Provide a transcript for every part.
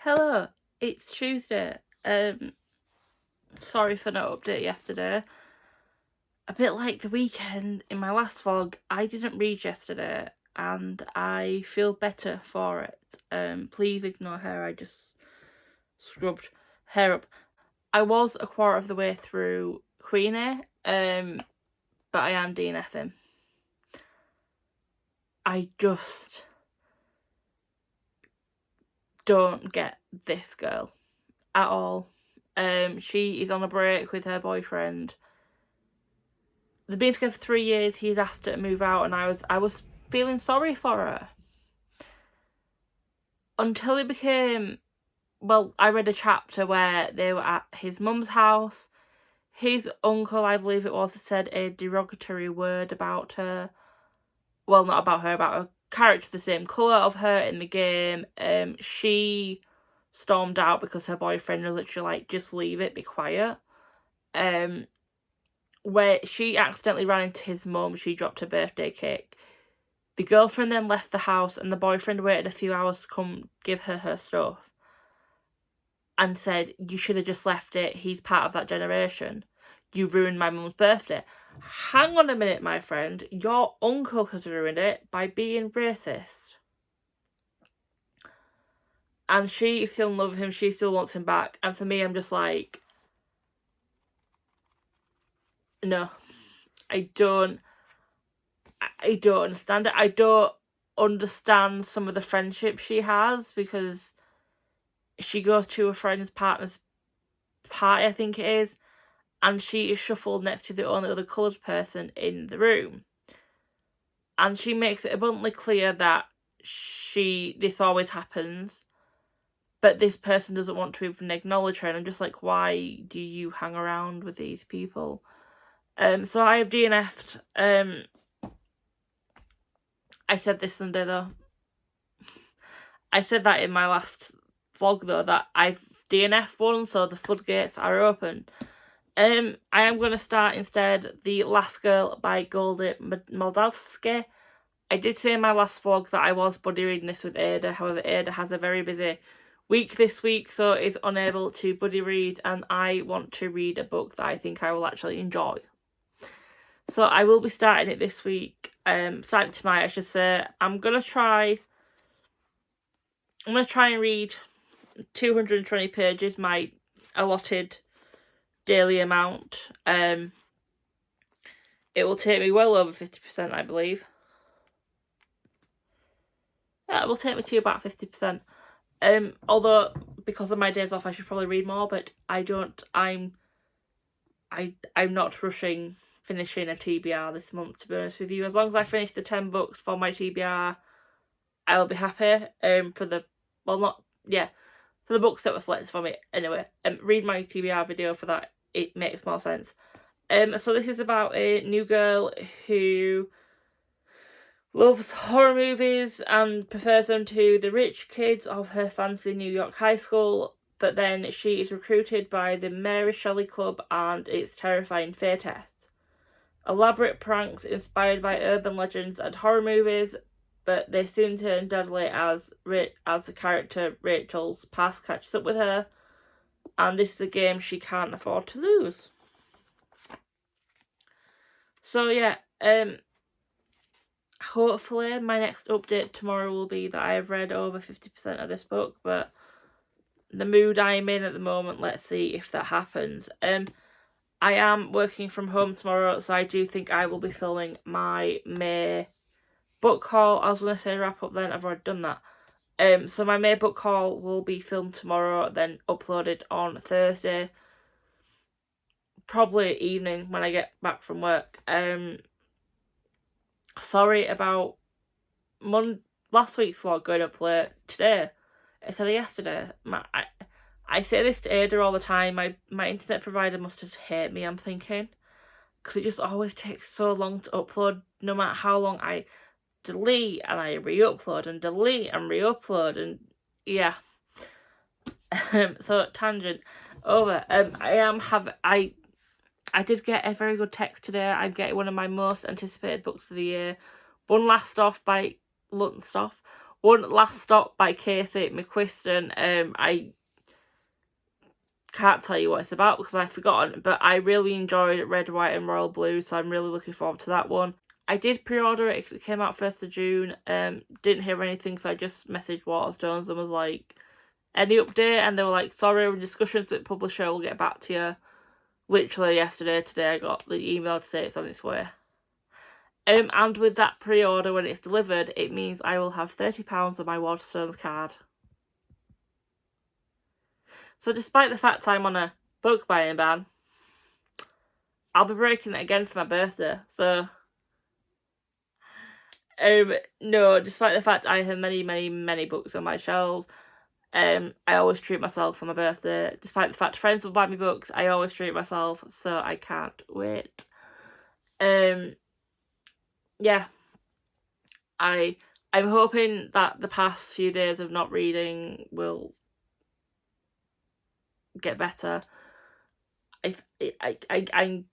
Hello, it's Tuesday. Sorry for no update yesterday. A bit like the weekend in my last vlog, I didn't read yesterday and I feel better for it. Please ignore her, I just scrubbed hair up. I was a quarter of the way through Queenie, but I am DNFing. I just don't get this girl at all. She is on a break with her boyfriend. They've been together for 3 years. He's asked her to move out, and I was feeling sorry for her until it became. Well, I read a chapter where they were at his mum's house. His uncle, I believe it was, said a derogatory word about her. Well, not about her, about a character the same colour of her in the game. She stormed out because her boyfriend was literally like, just leave it, be quiet. Where she accidentally ran into his mum, she dropped her birthday cake. The girlfriend then left the house and the boyfriend waited a few hours to come give her stuff and said, you should have just left it, he's part of that generation. You ruined my mum's birthday. Hang on a minute, my friend. Your uncle has ruined it by being racist. And she still in love with him, she still wants him back. And for me, I'm just like, no. I don't understand it. I don't understand some of the friendship she has because she goes to a friend's partner's party, I think it is, and she is shuffled next to the only other coloured person in the room. And she makes it abundantly clear that this always happens, but this person doesn't want to even acknowledge her. And I'm just like, why do you hang around with these people? So I have DNF'd. I said this Sunday though. I said that in my last vlog though, that I've DNF'd one, so the floodgates are open. I am going to start instead The Last Girl by Goldie Moldavsky. I did say in my last vlog that I was buddy reading this with Ada, however Ada has a very busy week this week, so is unable to buddy read, and I want to read a book that I think I will actually enjoy. So I will be starting it this week, starting tonight I should say. I'm going to try and read 220 pages, my allotted daily amount. It will take me well over 50%, I believe. Yeah, it will take me to about 50%. Although because of my days off I should probably read more, but I don't. I'm not rushing finishing a TBR this month, to be honest with you. As long as I finish the 10 books for my TBR, I'll be happy. For the books that were selected for me anyway. Read my TBR video for that, it makes more sense. So this is about a new girl who loves horror movies and prefers them to the rich kids of her fancy New York high school, but then she is recruited by the Mary Shelley Club and its terrifying fear tests. Elaborate pranks inspired by urban legends and horror movies, but they soon turn deadly as the character Rachel's past catches up with her, and this is a game she can't afford to lose. So yeah, hopefully my next update tomorrow will be that I have read over 50% of this book, but the mood I'm in at the moment, let's see if that happens. I am working from home tomorrow, so I do think I will be filming my May book haul. I was going to say wrap up then, I've already done that. So my May book haul will be filmed tomorrow, then uploaded on Thursday. Probably evening when I get back from work. Sorry about last week's vlog going up late today instead of yesterday. I say this to Ada all the time. My internet provider must just hate me, I'm thinking, because it just always takes so long to upload, no matter how long I delete and I re-upload and delete and re-upload, and yeah. So tangent over. I did get a very good text today. I'm getting one of my most anticipated books of the year. One Last Off by Luntstoff. One, Last Stop by Casey McQuiston. I can't tell you what it's about because I've forgotten, but I really enjoyed Red, White and Royal Blue, so I'm really looking forward to that one. I did pre-order it because it came out 1st of June. Didn't hear anything, so I just messaged Waterstones and was like, any update? And they were like, sorry, we're in discussions with the publisher, we'll get back to you. Literally today I got the email to say it's on its way. And with that pre-order, when it's delivered, it means I will have £30 on my Waterstones card. So despite the fact I'm on a book buying ban, I'll be breaking it again for my birthday. So, no, despite the fact I have many books on my shelves, I always treat myself for my birthday. Despite the fact friends will buy me books, I always treat myself, so I can't wait. Yeah, I'm hoping that the past few days of not reading will get better. I'm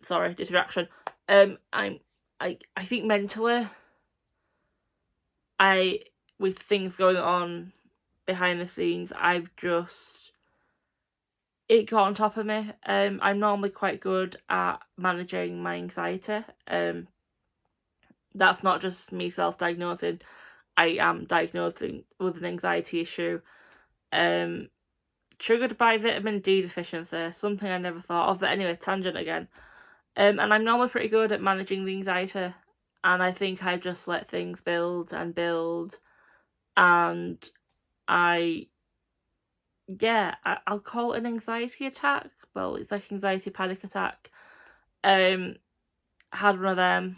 sorry, distraction. I think mentally, with things going on behind the scenes, it got on top of me. I'm normally quite good at managing my anxiety. That's not just me self-diagnosing. I am diagnosed with an anxiety issue. Triggered by vitamin D deficiency, something I never thought of. But anyway, tangent again. And I'm normally pretty good at managing the anxiety. And I think I just let things build and build. And I'll call it an anxiety attack. Well, it's like anxiety panic attack. Had one of them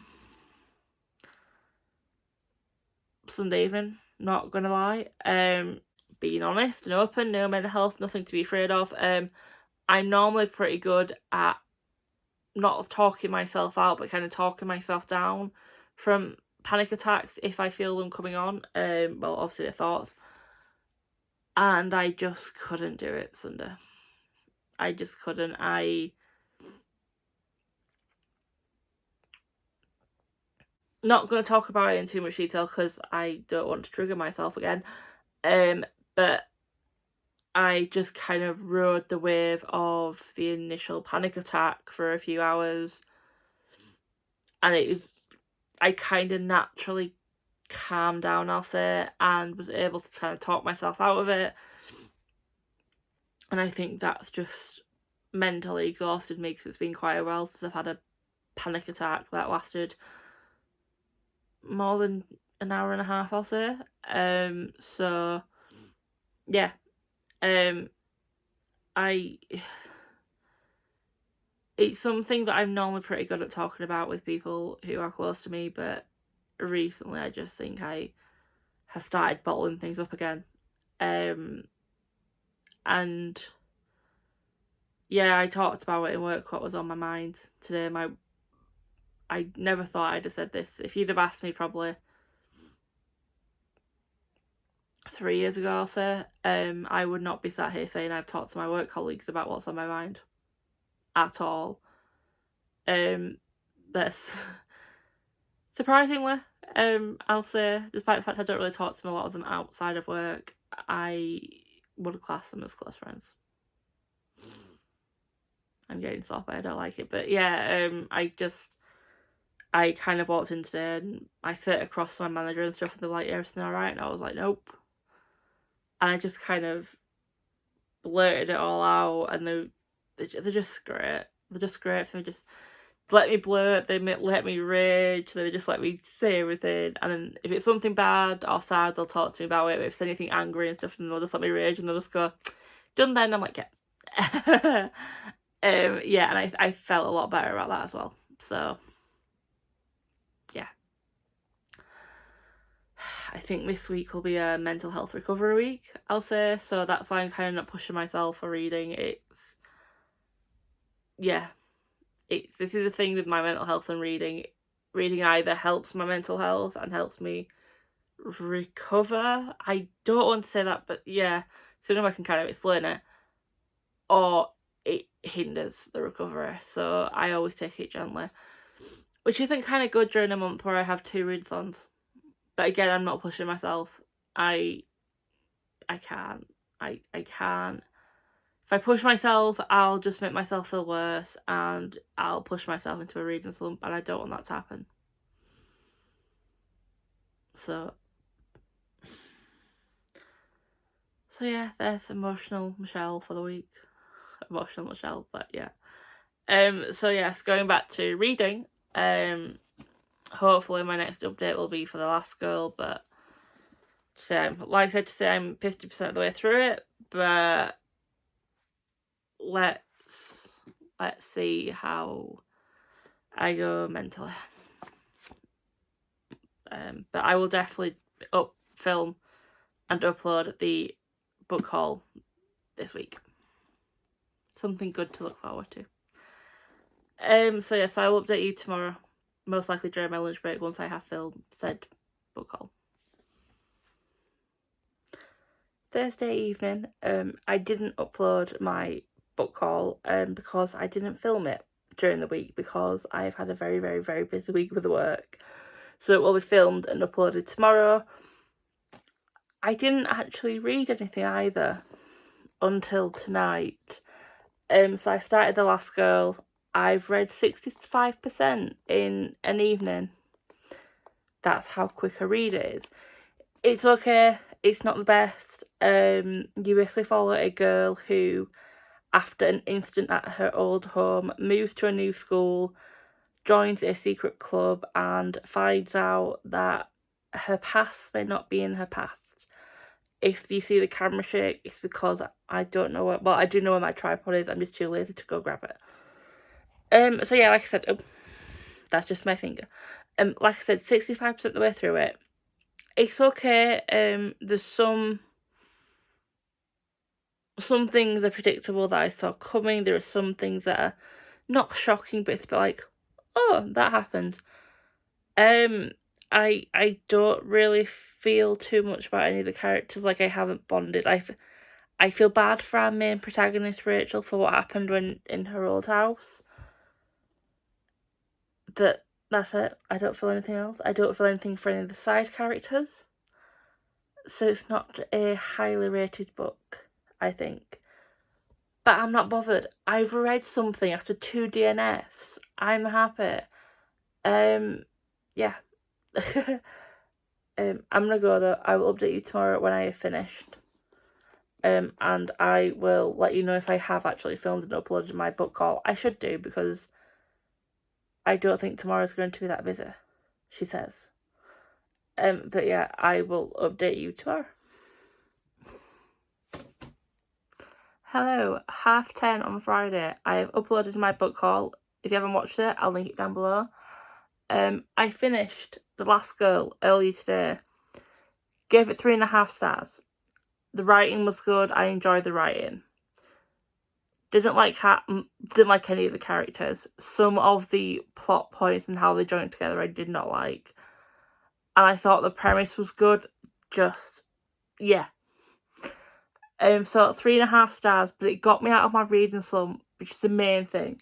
Sunday evening, not gonna lie. Being honest and open, no mental health, nothing to be afraid of. I'm normally pretty good at not talking myself out, but kind of talking myself down from panic attacks if I feel them coming on. Well, obviously the thoughts. And I just couldn't do it Sunday. I just couldn't. Not going to talk about it in too much detail because I don't want to trigger myself again. But I just kind of rode the wave of the initial panic attack for a few hours. And I kind of naturally calmed down, I'll say, and was able to kind of talk myself out of it. And I think that's just mentally exhausted me because it's been quite a while since I've had a panic attack that lasted more than an hour and a half, I'll say. So yeah, it's something that I'm normally pretty good at talking about with people who are close to me, but recently I just think I have started bottling things up again. And yeah, I talked about it in work, what was on my mind today. I never thought I'd have said this. If you'd have asked me probably 3 years ago, I'll say, I would not be sat here saying I've talked to my work colleagues about what's on my mind at all. That's surprisingly, I'll say, despite the fact I don't really talk to a lot of them outside of work, I would class them as close friends. I'm getting soft, I don't like it, but yeah, I kind of walked in today and I sit across to my manager and stuff and they're like, everything alright? And I was like, nope. And I just kind of blurted it all out and they're just great. They're just great for me. Just let me blurt, they let me rage, they just let me say everything. And then if it's something bad or sad, they'll talk to me about it. But if it's anything angry and stuff, then they'll just let me rage and they'll just go, done then. I'm like, yeah. Yeah, and I felt a lot better about that as well. So yeah, I think this week will be a mental health recovery week, I'll say. So that's why I'm kind of not pushing myself for reading. This is the thing with my mental health and reading. Reading either helps my mental health and helps me recover. I don't want to say that, but yeah, so I can kind of explain it. Or it hinders the recovery. So I always take it gently. which isn't kind of good during a month where I have 2 readathons. But again, I'm not pushing myself. I can't. I can't. If I push myself, I'll just make myself feel worse, and I'll push myself into a reading slump, and I don't want that to happen. So yeah, there's emotional Michelle for the week. Emotional Michelle, but yeah. So yes, going back to reading. Hopefully my next update will be for The Last Girl, but like I said, to say I'm 50% of the way through it, but let's see how I go mentally. But I will definitely film and upload the book haul this week. Something good to look forward to. So yes, I will update you tomorrow, most likely during my lunch break, once I have filmed said book haul. Thursday evening, I didn't upload my book haul because I didn't film it during the week because I've had a very, very, very busy week with work. So it will be filmed and uploaded tomorrow. I didn't actually read anything either until tonight. So I started The Last Girl. I've read 65% in an evening. That's how quick a read it is. It's okay. It's not the best. You basically follow a girl who, after an incident at her old home, moves to a new school, joins a secret club, and finds out that her past may not be in her past. If you see the camera shake, it's because I don't know well, I do know where my tripod is. I'm just too lazy to go grab it. So yeah, like I said, that's just my finger. Like I said, 65% of the way through it. It's okay. There's some things are predictable that I saw coming. There are some things that are not shocking, but it's a bit like, oh, that happened. I don't really feel too much about any of the characters. Like, I haven't bonded. I feel bad for our main protagonist, Rachel, for what happened when in her old house. But that's it. I don't feel anything else. I don't feel anything for any of the side characters. So it's not a highly rated book, I think. But I'm not bothered. I've read something after 2 DNFs. I'm happy. Yeah. I'm gonna go though. I will update you tomorrow when I have finished. And I will let you know if I have actually filmed and uploaded my book haul. I should do, because I don't think tomorrow's going to be that busy, she says. But yeah, I will update you tomorrow. Hello, 10:30 on Friday. I have uploaded my book haul. If you haven't watched it, I'll link it down below. I finished The Last Girl earlier today. Gave it 3.5 stars. The writing was good. I enjoyed the writing. Didn't like any of the characters. Some of the plot points and how they joined together I did not like. And I thought the premise was good. Just, yeah. So 3.5 stars, but it got me out of my reading slump, which is the main thing.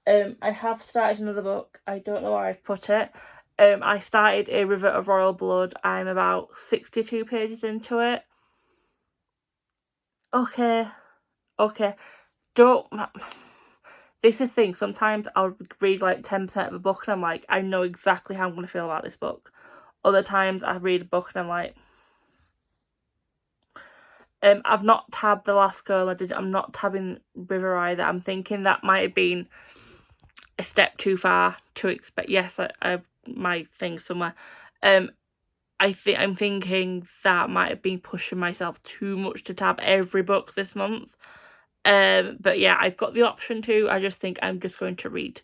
I have started another book. I don't know where I've put it. I started A River of Royal Blood. I'm about 62 pages into it. Okay. This is the thing. Sometimes I'll read like 10% of a book and I'm like, I know exactly how I'm going to feel about this book. Other times I read a book and I'm like, I've not tabbed The Last Girl. I'm not tabbing River either. I'm thinking that might have been a step too far to expect. Yes, I have my thing somewhere. I'm thinking that might have been pushing myself too much to tab every book this month. But yeah, I've got the option to. I just think I'm just going to read.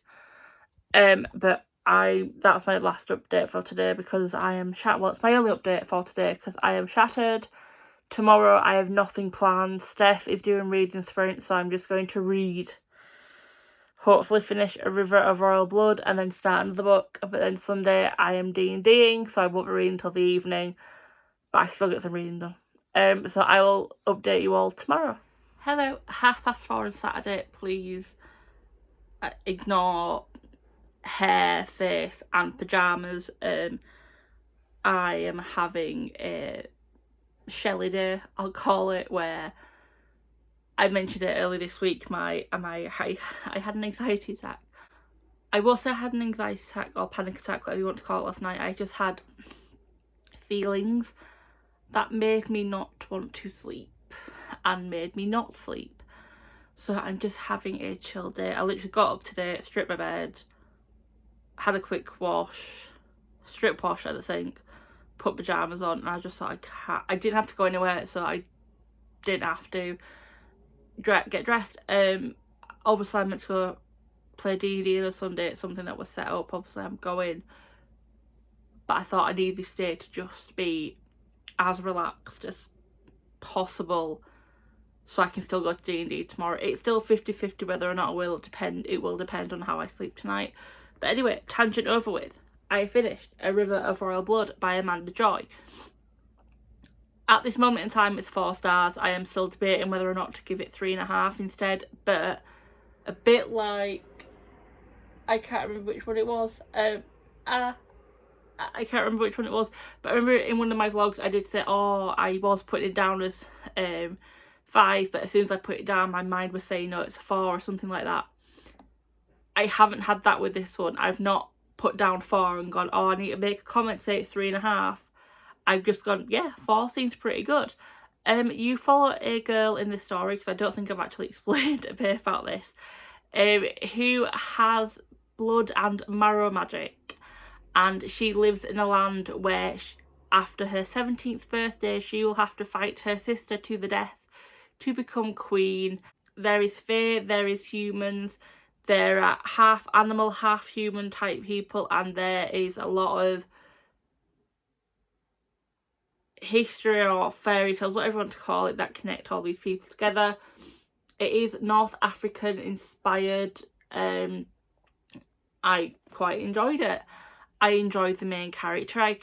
But that's my last update for today, because I am well, it's my only update for today because I am shattered. Tomorrow I have nothing planned. Steph is doing reading sprint, so I'm just going to read. Hopefully finish A River of Royal Blood and then start another book. But then Sunday I am D&Ding, so I won't be reading until the evening. But I can still get some reading done. So I will update you all tomorrow. Hello, 4:30 on Saturday. Please ignore hair, face and pyjamas. I am having a Shelley day, I'll call it, where I mentioned it earlier this week, I had an anxiety attack. I will say I had an anxiety attack or panic attack, whatever you want to call it, last night. I just had feelings that made me not want to sleep and made me not sleep. So I'm just having a chill day. I literally got up today, stripped my bed, had a quick wash, strip wash at the sink, put pyjamas on, and I just thought I didn't have to go anywhere, so I didn't have to get dressed. Obviously I'm meant to go play D&D on a Sunday. It's something that was set up. Obviously I'm going, but I thought I need this day to just be as relaxed as possible so I can still go to D&D tomorrow. It's still 50-50 whether or not it will depend on how I sleep tonight. But anyway, tangent over with. I finished A River of Royal Blood by Amanda Joy. At this moment in time, it's 4 stars. I am still debating whether or not to give it 3.5 instead, but a bit like, I can't remember which one it was. I can't remember which one it was, but I remember in one of my vlogs I did say, I was putting it down as 5, but as soon as I put it down, my mind was saying no, it's a 4 or something like that. I haven't had that with this one. I've not put down 4 and gone, I need to make a comment, say it's 3.5. I've just gone, yeah, 4 seems pretty good. You follow a girl in this story, because I don't think I've actually explained a bit about this, who has blood and marrow magic, and she lives in a land where after her 17th birthday she will have to fight her sister to the death to become queen. There is fae, there is humans, there are half animal, half human type people, and there is a lot of history or fairy tales, whatever you want to call it, that connect all these people together. It is North African inspired. I quite enjoyed it. I enjoyed the main character. I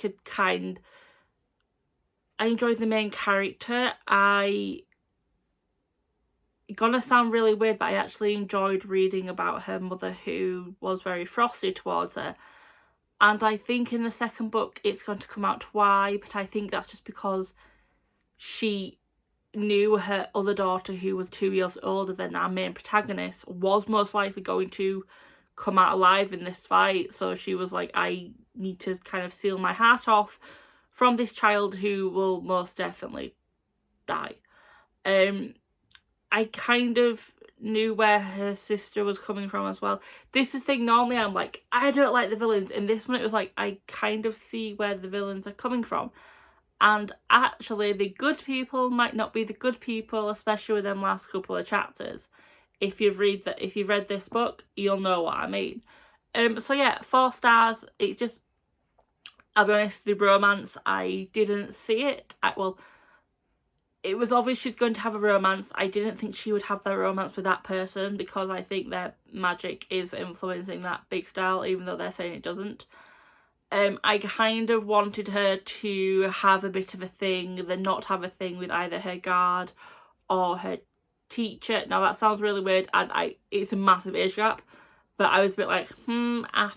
enjoyed the main character. Gonna sound really weird, but I actually enjoyed reading about her mother, who was very frosty towards her. And I think in the second book it's going to come out why, but I think that's just because she knew her other daughter, who was 2 years older than our main protagonist, was most likely going to come out alive in this fight. So she was like, I need to kind of seal my heart off from this child who will most definitely die. I kind of knew where her sister was coming from as well. This is the thing, normally I'm like, I don't like the villains. In this one it was like, I kind of see where the villains are coming from. And actually the good people might not be the good people, especially with them last couple of chapters. If you've read this book, you'll know what I mean. So yeah, 4 stars. It's just, I'll be honest, the romance, I didn't see it. It was obvious she's going to have a romance. I didn't think she would have that romance with that person, because I think their magic is influencing that big style, even though they're saying it doesn't. I kind of wanted her to have a bit of a thing, then not have a thing with either her guard or her teacher. Now that sounds really weird, and it's a massive age gap, but I was a bit like, I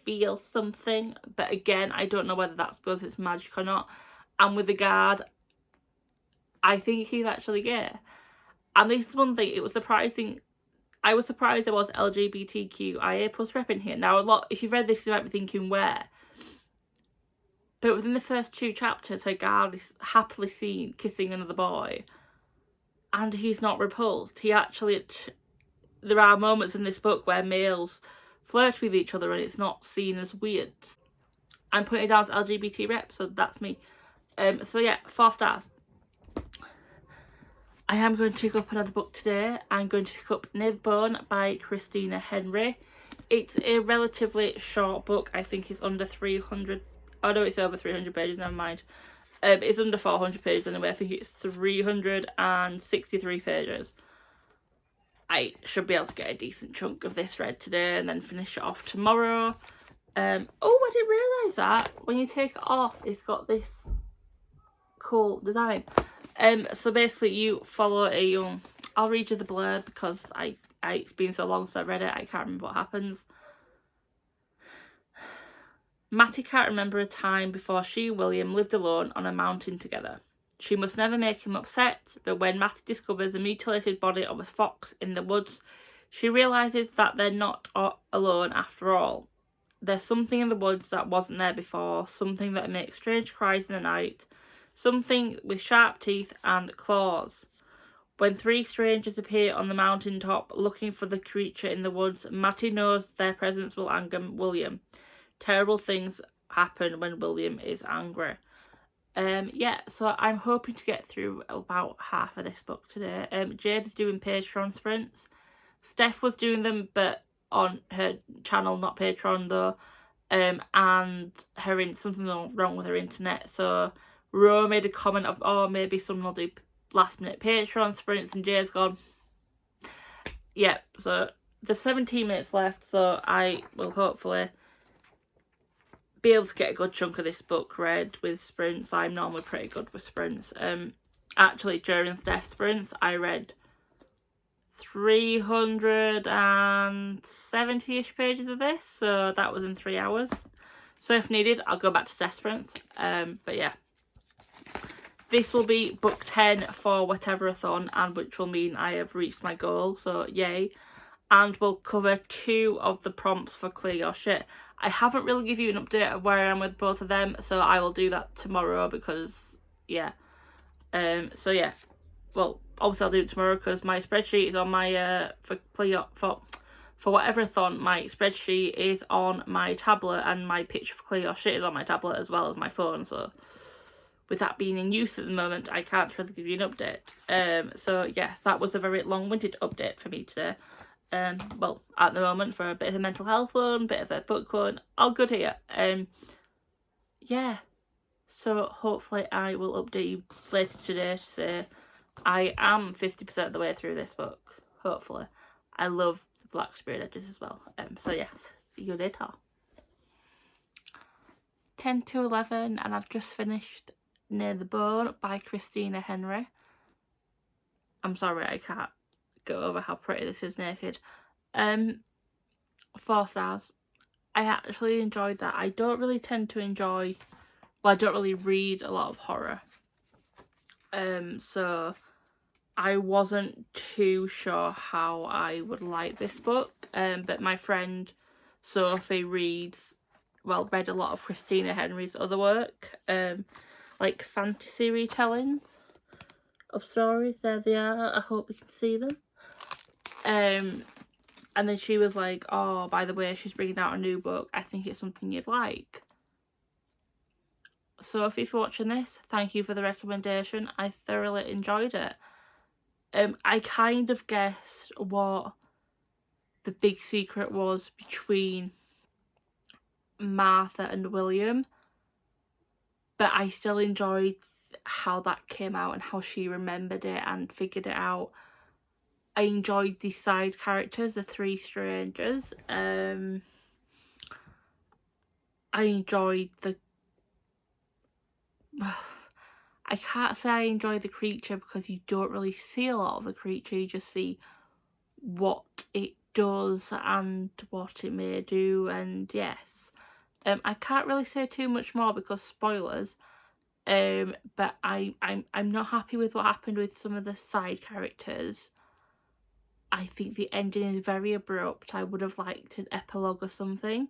feel something. But again, I don't know whether that's because it's magic or not. And with the guard, I think he's actually gay. And this is one thing, it was surprising. I was surprised there was LGBTQIA plus rep in here. Now, if you've read this, you might be thinking, where? But within the first 2 chapters, her guard is happily seen kissing another boy. And he's not repulsed. He actually... There are moments in this book where males flirt with each other and it's not seen as weird. I'm putting it down to LGBT rep, so that's me. So yeah, 4 stars. I am going to pick up another book today. I'm going to pick up Nidbone by Christina Henry. It's a relatively short book. I think it's under 300. Oh no, it's over 300 pages, never mind. It's under 400 pages anyway. I think it's 363 pages. I should be able to get a decent chunk of this read today and then finish it off tomorrow. Oh, I didn't realise that. When you take it off, it's got this cool design. So basically you follow a young... I'll read you the blurb because it's been so long since I read it, I can't remember what happens. Mattie can't remember a time before she and William lived alone on a mountain together. She must never make him upset, but when Mattie discovers the mutilated body of a fox in the woods, she realises that they're not alone after all. There's something in the woods that wasn't there before, something that makes strange cries in the night, something with sharp teeth and claws. When three strangers appear on the mountain top looking for the creature in the woods, Mattie knows their presence will anger William. Terrible things happen when William is angry. Yeah, so I'm hoping to get through about half of this book today. Jade is doing Patreon sprints. Steph was doing them, but on her channel, not Patreon though. And something wrong with her internet. So Ro made a comment of, oh, maybe someone will do last minute Patreon sprints, and Jade's gone, yeah, so there's 17 minutes left, so I will hopefully be able to get a good chunk of this book read with sprints. I'm normally pretty good with sprints. Actually, during Steph's sprints, I read 370-ish pages of this, so that was in 3 hours. So if needed, I'll go back to Steph's sprints. But yeah. This will be book 10 for Whatever-a-thon, and which will mean I have reached my goal, so yay. And we'll cover 2 of the prompts for Clear Your Shit. I haven't really given you an update of where I am with both of them, so I will do that tomorrow because, yeah. So yeah, well, obviously I'll do it tomorrow because my spreadsheet is on my, for Whatever-a-thon, my spreadsheet is on my tablet, and my picture for Clear Your Shit is on my tablet as well as my phone, so with that being in use at the moment, I can't really give you an update. So yes, that was a very long-winded update for me today. Well, at the moment, for a bit of a mental health one, bit of a book one, all good here. Yeah, so hopefully I will update you later today to say I am 50% of the way through this book, hopefully. I love the Black Spirit Edges as well. So yes, see you later. 10 to 11, and I've just finished Near the Bone by Christina Henry. I'm sorry, I can't go over how pretty this is naked. 4 stars. I actually enjoyed that. I don't really tend to enjoy, well, I don't really read a lot of horror. So I wasn't too sure how I would like this book. But my friend Sophie read a lot of Christina Henry's other work. Like fantasy retellings of stories. There they are. I hope you can see them. And then she was like, oh, by the way, she's bringing out a new book. I think it's something you'd like. So if you're watching this, thank you for the recommendation. I thoroughly enjoyed it. I kind of guessed what the big secret was between Martha and William, but I still enjoyed how that came out and how she remembered it and figured it out. I enjoyed the side characters, the 3 strangers. I enjoyed the... I can't say I enjoyed the creature because you don't really see a lot of the creature. You just see what it does and what it may do, and yes. I can't really say too much more because spoilers. But I'm not happy with what happened with some of the side characters. I think the ending is very abrupt. I would have liked an epilogue or something.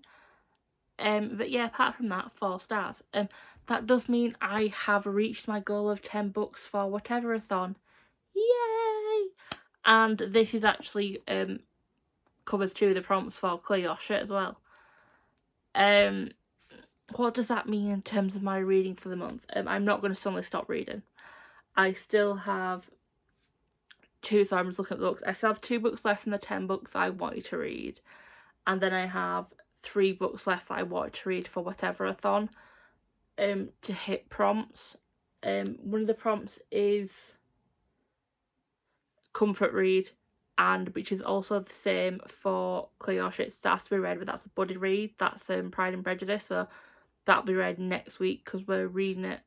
But yeah, apart from that, 4 stars. That does mean I have reached my goal of 10 books for Whatever-a-thon. Yay! And this is actually covers 2 of the prompts for Clear Your Shit as well. What does that mean in terms of my reading for the month? I'm not going to suddenly stop reading. I still have 2, so I'm just looking at the books. I still have 2 books left from the 10 books I wanted to read. And then I have 3 books left that I wanted to read for Whatever-a-thon to hit prompts. One of the prompts is comfort read, and which is also the same for Clear Your Shit. That's to be read, but that's a buddy read. That's Pride and Prejudice, so that'll be read next week because we're reading it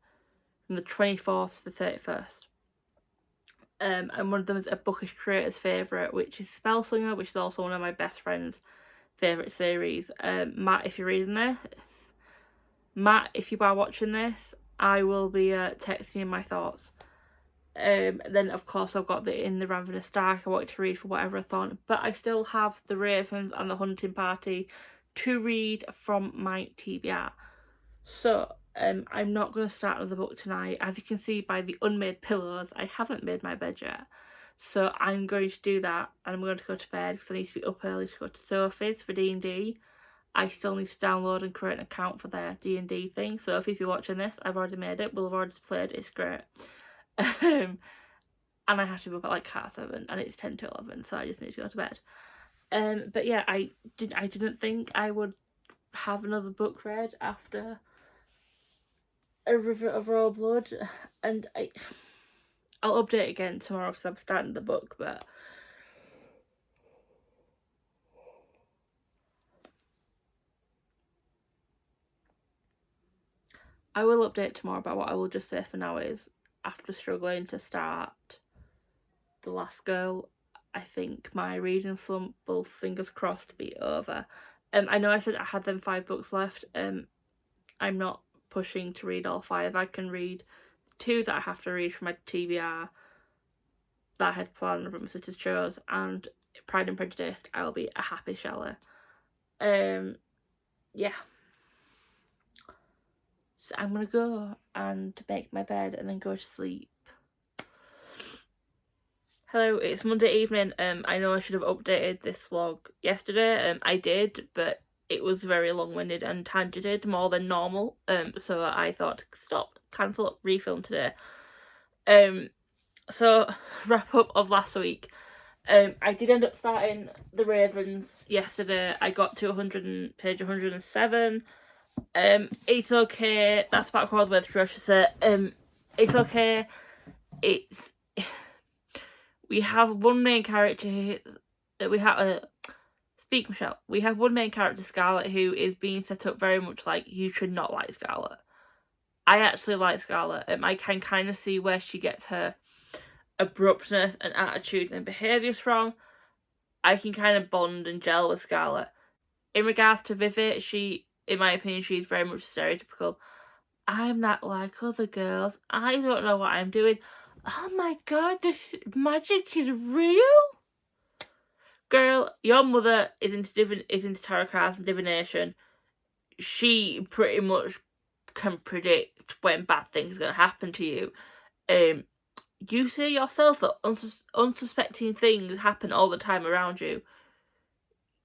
from the 24th to the 31st. And one of them is a bookish creator's favourite, which is Spellslinger, which is also one of my best friend's favourite series. Matt, if you're reading there, Matt, if you are watching this, I will be texting you my thoughts. Then of course I've got the In the Ravenous Dark I wanted to read for whatever I thought, but I still have The Ravens and The Hunting Party to read from my TBR. So I'm not going to start another book tonight. As you can see by the unmade pillows, I haven't made my bed yet. So I'm going to do that, and I'm going to go to bed because I need to be up early to go to Sophie's for D&D. I still need to download and create an account for their D&D thing. So if you're watching this, I've already made it. We'll have already played it. It's great. And I have to be up at like 7:30, and it's 10 to 11, so I just need to go to bed. But yeah, I didn't think I would have another book read after A River of Royal Blood, and I'll update again tomorrow because I'm starting the book, but I will update tomorrow. But what I will just say for now is, after struggling to start The Last Girl, I think my reading slump will, fingers crossed, be over. I know I said I had them 5 books left. I'm not pushing to read all 5. I can read 2 that I have to read for my TBR that I had planned, but my sisters chose, and Pride and Prejudice. I'll be a happy Shelley. Yeah. So I'm gonna go and make my bed and then go to sleep. Hello, it's Monday evening. I know I should have updated this vlog yesterday. I did, but it was very long-winded and tangented more than normal. So I thought, stop, cancel, refilm today. So wrap up of last week. I did end up starting The Ravens yesterday. I got to page 107. It's okay. That's about all the way through, I should say. It's okay. We have one main character here. We have Michelle. We have one main character, Scarlet, who is being set up very much like you should not like Scarlet. I actually like Scarlet. I can kind of see where she gets her abruptness and attitude and behaviours from. I can kind of bond and gel with Scarlet. In regards to Vivi, in my opinion, she's very much stereotypical. I'm not like other girls. I don't know what I'm doing. Oh my god, this magic is real? Girl, your mother is into tarot cards and divination. She pretty much can predict when bad things are going to happen to you. You see yourself that unsuspecting things happen all the time around you.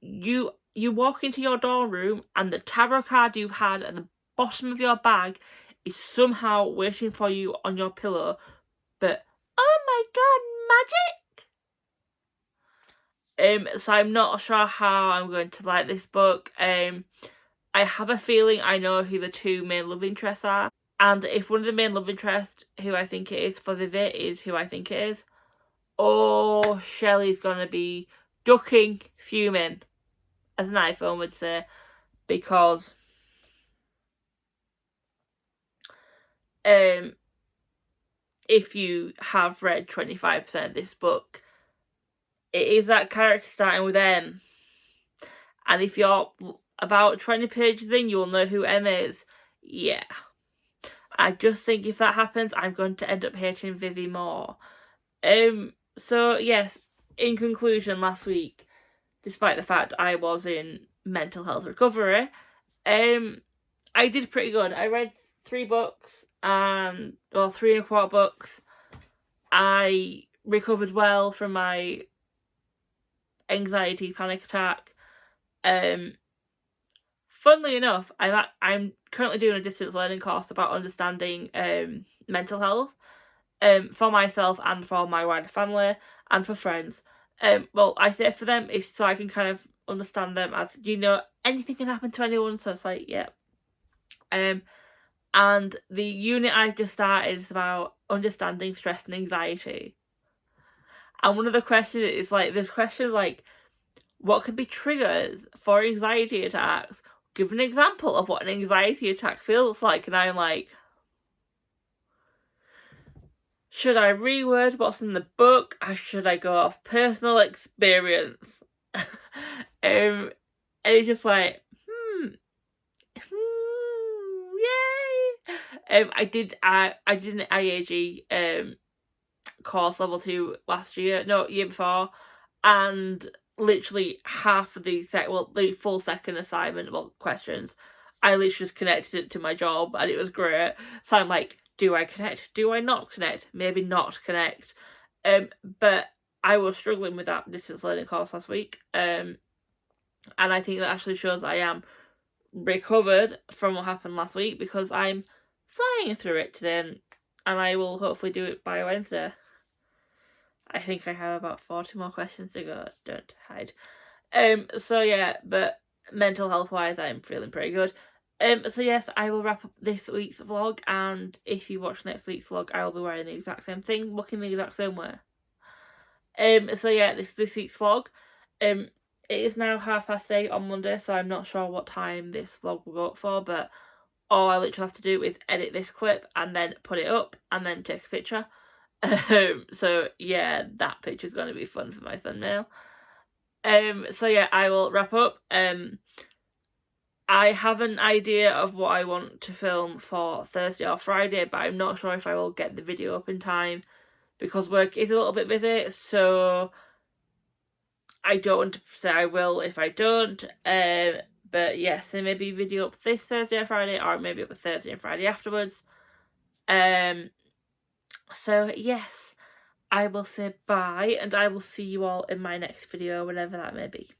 You walk into your dorm room and the tarot card you had at the bottom of your bag is somehow waiting for you on your pillow. But oh my god, magic! So I'm not sure how I'm going to like this book. I have a feeling I know who the 2 main love interests are. And if one of the main love interests, who I think it is for Vivi, is who I think it is, oh, Shelley's gonna be ducking, fuming, as an iPhone would say, because if you have read 25% of this book, it is that character starting with M. And if you're about 20 pages in, you'll know who M is. Yeah. I just think if that happens, I'm going to end up hating Vivi more. So yes, in conclusion, last week, despite the fact I was in mental health recovery, I did pretty good. I read 3 books, 3.25 books. I recovered well from my anxiety panic attack. Funnily enough, I'm currently doing a distance learning course about understanding mental health for myself and for my wider family and for friends. Well, I say for them is so I can kind of understand them as, anything can happen to anyone, so it's like, yeah. And the unit I've just started is about understanding stress and anxiety. And one of the questions is like, there's questions like, what could be triggers for anxiety attacks? Give an example of what an anxiety attack feels like. And I'm like, should I reword what's in the book, or should I go off personal experience? And it's just like, I did an IAG course level 2 year before, and literally half of the full second assignment, questions, I literally just connected it to my job, and it was great. So I'm like, do I connect? Do I not connect? Maybe not connect. But I was struggling with that distance learning course last week. And I think that actually shows I am recovered from what happened last week, because I'm flying through it today, and I will hopefully do it by Wednesday. I think I have about 40 more questions to go. Don't hide. So yeah, but mental health wise, I'm feeling pretty good. So yes, I will wrap up this week's vlog, and if you watch next week's vlog, I will be wearing the exact same thing, looking the exact same way. So yeah, this week's vlog. It is now 8:30 on Monday, so I'm not sure what time this vlog will go up for, but all I literally have to do is edit this clip and then put it up and then take a picture. So yeah, that picture's going to be fun for my thumbnail. So yeah, I will wrap up. I have an idea of what I want to film for Thursday or Friday, but I'm not sure if I will get the video up in time, because work is a little bit busy, so I don't want to say I will if I don't. But yes, there may be a video up this Thursday or Friday, or maybe up a Thursday and Friday afterwards. So yes, I will say bye, and I will see you all in my next video, whenever that may be.